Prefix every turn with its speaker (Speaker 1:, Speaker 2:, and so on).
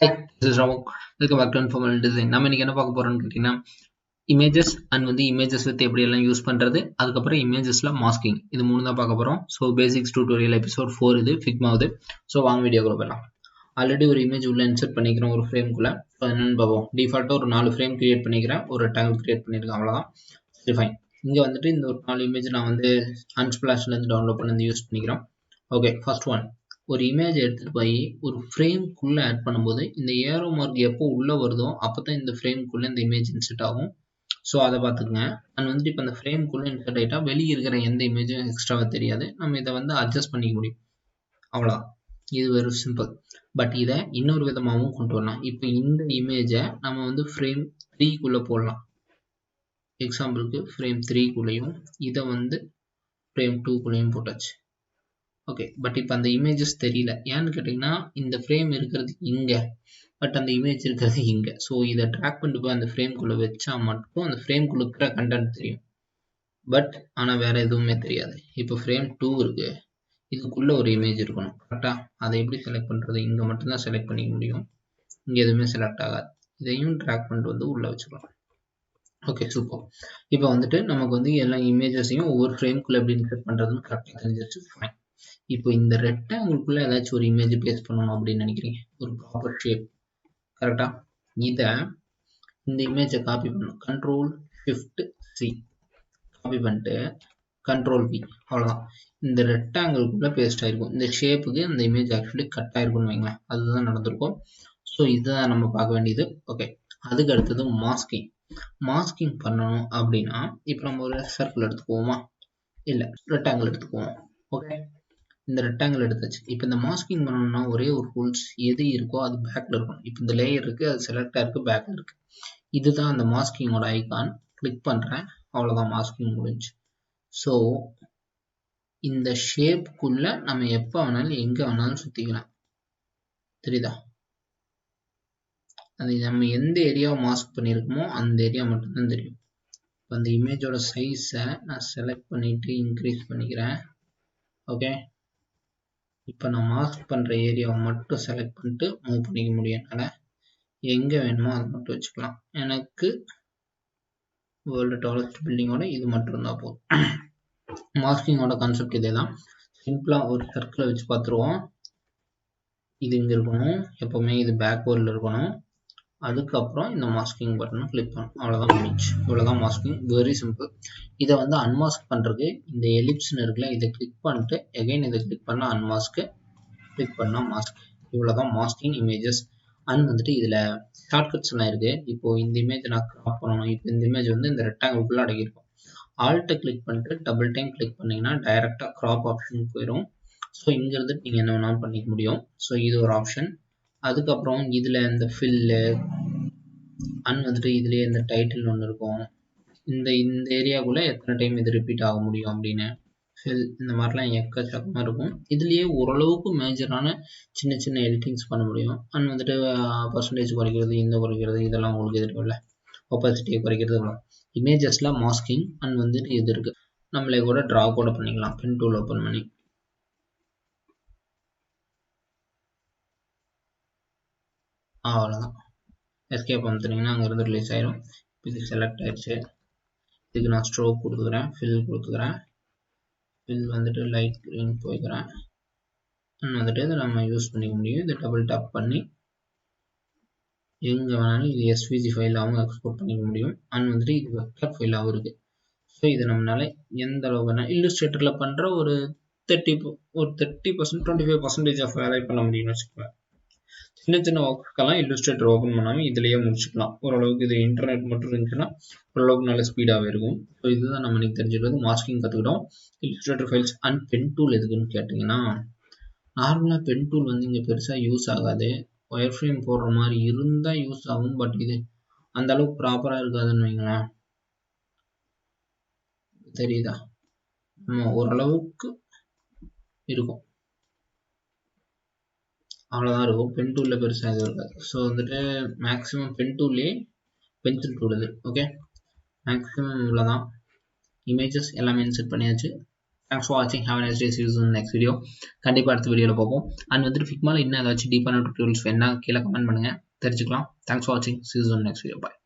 Speaker 1: Hi, this is Ramuk. Welcome back to Informal Design. நம்ம இன்னைக்கு என்ன பார்க்க போறோம்னு கேட்டீங்கன்னா இமேஜஸ் அண்ட் இமேஜஸ் வித் எப்படி எல்லாம் யூஸ் பண்றது, அதுக்கப்புறம் இமேஜஸ்ல மாஸ்கிங், இது மூணு தான் பார்க்க போறோம். ஸோ பேசிக்ஸ் டியூட்டோரியல் எபிசோட் 4 இது ஃபிக்மாவுது. ஸோ வாங்க வீடியோக்குள்ள போகலாம். ஆல்ரெடி ஒரு இமேஜ் உள்ள இன்சர்ட் பண்ணிக்கிறோம் ஒரு ஃப்ரேம்குள்ள. ஸோ என்னன்னு பார்ப்போம். டிஃபால்ட்டாக ஒரு 4 ஃப்ரேம் கிரியேட் பண்ணிக்கிறேன், ஒரு ரெக்டாங்கிள் கிரியேட் பண்ணியிருக்கேன், அவ்வளோதான். சரி ஃபைன். இங்கே வந்துட்டு இந்த ஒரு 4 இமேஜ் நான் வந்து அன்ஸ்பிளாஷ்லேருந்து டவுன்லோட் பண்ணி யூஸ் பண்ணிக்கிறோம். ஓகே, ஃபர்ஸ்ட் ஒன், ஒரு இமேஜ் எடுத்துகிட்டு போய் ஒரு ஃப்ரேம்குள்ளே ஆட் பண்ணும்போது இந்த ஏரோ மார்க் எப்போ உள்ளே வருதோ அப்போ தான் இந்த ஃப்ரேம்குள்ளே இந்த இமேஜ் இன்சர்ட் ஆகும். ஸோ அதை பார்த்துக்குங்க. அண்ட் வந்துட்டு இப்போ இந்த ஃப்ரேம்குள்ளே இன்சர்ட் ஆகிட்டா வெளியே இருக்கிற எந்த இமேஜும் எக்ஸ்ட்ராவாக தெரியாது. நம்ம இதை வந்து அட்ஜஸ்ட் பண்ணிக்க முடியும், அவ்வளோதான். இது வெரி சிம்பிள். பட் இதை இன்னொரு விதமாகவும் கொண்டு வரலாம். இப்போ இந்த இமேஜை நம்ம வந்து ஃப்ரேம் 3குள்ளே போடலாம். எக்ஸாம்பிளுக்கு ஃப்ரேம் 3குள்ளேயும் இதை வந்து ஃப்ரேம் 2குள்ளேயும் போட்டாச்சு. ஓகே, பட் இப்போ அந்த இமேஜஸ் தெரியல. ஏன்னு கேட்டிங்கன்னா இந்த ஃப்ரேம் இருக்கிறது இங்கே, பட் அந்த இமேஜ் இருக்கிறது இங்கே. ஸோ இதை ட்ராக் பண்ணிட்டு போய் அந்த ஃப்ரேம்குள்ளே வச்சா மட்டும் அந்த ஃப்ரேம்குள்ளே இருக்கிற கண்டென்ட் தெரியும். பட் ஆனால் வேறு எதுவுமே தெரியாது. இப்போ ஃப்ரேம் 2 இருக்குது, இதுக்குள்ளே ஒரு இமேஜ் இருக்கணும், கரெக்டாக? அதை எப்படி செலக்ட் பண்ணுறது? இங்கே மட்டும்தான் செலக்ட் பண்ணிக்க முடியும், இங்கே எதுவுமே செலக்ட் ஆகாது. இதையும் ட்ராக் பண்ணிட்டு வந்து உள்ளே வச்சுக்கலாம். Okay, super. இப்போ வந்துட்டு நமக்கு வந்து எல்லா இமேஜஸையும் ஒவ்வொரு ஃப்ரேம்குள்ளே எப்படி இன்சர்ட் பண்ணுறதுன்னு கரெக்டாக தெரிஞ்சிருச்சு. ஃபைன். இப்போ இந்த ரெக்டாங்கிள்குள்ள ஏதாச்சும் ஒரு இமேஜ் பேஸ்ட் பண்ணணும் அப்படின்னு நினைக்கிறீங்க, ஒரு ப்ராப்பர் ஷேப், கரெக்டா? இதை இந்த இமேஜை காப்பி பண்ணணும். Ctrl+Shift+C காப்பி பண்ணிட்டு Ctrl+V, அவ்வளோதான். இந்த ரெக்டாங்கிள்குள்ள பேஸ்ட் ஆயிருக்கும். இந்த ஷேப்புக்கு இந்த இமேஜ் ஆக்சுவலி கட் ஆயிருக்கும்னு வைங்களேன், அதுதான் நடந்திருக்கும். ஸோ இதுதான் நம்ம பார்க்க வேண்டியது. ஓகே, அதுக்கு அடுத்தது மாஸ்கிங். மாஸ்கிங் பண்ணணும் அப்படின்னா இப்போ நம்ம ஒரு சர்க்கிள் எடுத்துக்குவோமா, இல்லை ரெக்டாங்கிள் எடுத்துக்குவோம். ஓகே, இந்த ரெக்டாங்கிள் எடுத்தாச்சு. இப்போ இந்த மாஸ்கிங் பண்ணணும்னா ஒரே ஒரு ரூல்ஸ், எது இருக்கோ அது பேக்கில் இருக்கணும். இப்போ இந்த லேயர் இருக்குது, அது செலக்டாக இருக்குது, பேக்கில் இருக்குது. இதுதான் அந்த மாஸ்கிங்கோட ஐகான். கிளிக் பண்ணுறேன், அவ்வளோதான், மாஸ்கிங் முடிஞ்சு. ஸோ இந்த ஷேப்புக்குள்ளே நம்ம எப்போ வேணாலும் எங்கே வேணாலும் சுற்றிக்கலாம், தெரியுதா? அது நம்ம எந்த ஏரியாவை மாஸ்க் பண்ணியிருக்கோமோ அந்த ஏரியா மட்டும்தான் தெரியும். இப்போ அந்த இமேஜோட சைஸை நான் செலக்ட் பண்ணிவிட்டு இன்க்ரீஸ் பண்ணிக்கிறேன். ஓகே, இப்போ நான் மாஸ்க் பண்ணுற ஏரியாவை மட்டும் செலக்ட் பண்ணிட்டு மூவ் பண்ணிக்க முடியும். அதனால் எங்கே வேணுமோ அது மட்டும் வச்சுக்கலாம். எனக்கு வேர்ல்டு டாலஸ்ட் பில்டிங்கோட இது மட்டும் இருந்தால் போதும். மாஸ்கிங்கோட கான்செப்ட் இதே தான். சிம்பிளாக ஒரு சர்க்கிளை வச்சு பார்த்துருவோம். இது இங்கே இருக்கணும், எப்போவுமே இது பேக்வேர்டில் இருக்கணும். அதுக்கப்புறம் இந்த மாஸ்கிங் பட்டனை கிளிக் பண்ணணும், அவ்வளோதான் முடிஞ்சு. இவ்வளோதான் மாஸ்கிங், வெரி சிம்பிள். இதை வந்து அன்மாஸ்க் பண்ணுறதுக்கு இந்த எலிப்ஸ்னு இருக்குல்ல, இதை கிளிக் பண்ணிட்டு எகைன் இதை கிளிக் பண்ணால் அன்மாஸ்க்கு, கிளிக் பண்ணால் மாஸ்க். இவ்வளோதான் மாஸ்கிங் இமேஜஸ். அண்ட் வந்துட்டு இதில் ஷார்ட்கட்ஸ் எல்லாம் இருக்குது. இப்போது இந்த இமேஜ் நான் கிராப் பண்ணணும். இப்போ இந்த இமேஜ் வந்து இந்த ரெக்டாங்கிள்குள்ளே அடங்கியிருக்கும். ஆல்ட்டை கிளிக் பண்ணிட்டு டபுள் டைம் கிளிக் பண்ணிங்கன்னா டைரெக்டாக க்ராப் ஆப்ஷனுக்கு போயிடும். ஸோ இங்கே இருந்துட்டு நீங்கள் என்ன வேணாலும் பண்ணிக்க முடியும். ஸோ இது ஒரு ஆப்ஷன். அதுக்கப்புறம் இதில் இந்த ஃபில்லு அண்ட் வந்துட்டு இதுலேயே இந்த டைட்டில் ஒன்று இருக்கும். இந்த ஏரியாவுக்குள்ளே எத்தனை டைம் இது ரிப்பீட் ஆக முடியும் அப்படின்னு ஃபில், இந்த மாதிரிலாம் எக்கச்சக்கமாக இருக்கும். இதுலேயே ஓரளவுக்கு மேஜரான சின்ன சின்ன எடிட்டிங்ஸ் பண்ண முடியும். அண்ட் வந்துட்டு பர்சன்டேஜ் குறைக்கிறது, இந்த குறைக்கிறது, இதெல்லாம் உங்களுக்கு தெரியும்ல, ஒப்பாசிட்டியை குறைக்கிறது. இமேஜஸில் மாஸ்கிங் அண்ட் வந்துட்டு இது இருக்குது. நம்மளே கூட ட்ரா கூட பண்ணிக்கலாம். பென் டூல் ஓப்பன் பண்ணி அவ்வளோதான். எஸ்கேப் வந்துட்டீங்கன்னா அங்கேருந்து ரிலீஸ் ஆயிடும். இது செலக்ட் ஆயிடுச்சு. இதுக்கு நான் ஸ்ட்ரோக் கொடுத்துக்கிறேன், ஃபில் கொடுத்துக்கிறேன். ஃபில் வந்துட்டு லைட் க்ரீன் போய்க்கிறேன். அண்ட் வந்துட்டு இதை நம்ம யூஸ் பண்ணிக்க முடியும். இதை டபுள் டாப் பண்ணி எங்கே வேணாலும் இது எஸ்விஜி ஃபைலாகவும் எக்ஸ்போர்ட் பண்ணிக்க முடியும். அண்ட் வந்துட்டு இது வெக்டர் ஃபைலாகவும் இருக்குது. ஸோ இது நம்மளால எந்த அளவு வேணால் இல்லுஸ்ட்ரேட்டரில் பண்ணுற ஒரு 30% 25% ஆஃப் வேலை பண்ண முடியும்னு வச்சுக்கலாம். சின்ன சின்ன ஒர்க்குக்கெல்லாம் இல்லுஸ்ட்ரேட்டர் ஓப்பன் பண்ணாமல் இதுலேயே முடிச்சுக்கலாம். ஓரளவுக்கு இது இன்டர்நெட் மட்டும் இருந்துச்சுன்னா ஓரளவுக்கு நல்ல ஸ்பீடாகவே இருக்கும். ஸோ இதுதான் நம்ம இன்னைக்கு தெரிஞ்சுக்கிறது. மாஸ்கிங் கற்றுக்கிட்டோம். Illustrator files and pen tool எதுக்குன்னு கேட்டிங்கன்னா, நார்மலாக பென் டூல் வந்து இங்கே பெருசாக யூஸ் ஆகாது. ஒயர் ஃப்ரேம் போடுற மாதிரி இருந்தால் யூஸ் ஆகும். பட் இது அந்த அளவுக்கு ப்ராப்பராக இருக்காதுன்னு வைங்களேன், தெரியுதா? ஓரளவுக்கு இருக்கும், அவ்வளோதான் இருக்கும். பென் டூலில் பெருசாக எதுவும் இருக்காது. ஸோ வந்துட்டு மேக்ஸிமம் பென் டூல்லே பென்சில் டூல் இது. ஓகே, மேக்ஸிமம் இவ்வளோ தான். இமேஜஸ் எல்லாமே இன்சர்ட் பண்ணியாச்சு. தேங்க்ஸ் ஃபார் வாட்சிங். Have nice day. see you soon next video. கண்டிப்பாக அடுத்த வீடியோவில் பார்ப்போம். அண்ட் வந்துட்டு ஃபிக்மாவில் இன்னும் ஏதாச்சும் டீப்பான டியூட்டோரியல்ஸ் வேணா கீழே கமெண்ட் பண்ணுங்கள், தெரிஞ்சுக்கலாம். தேங்க்ஸ் ஃபார் வாட்சிங். see you soon next video. Bye.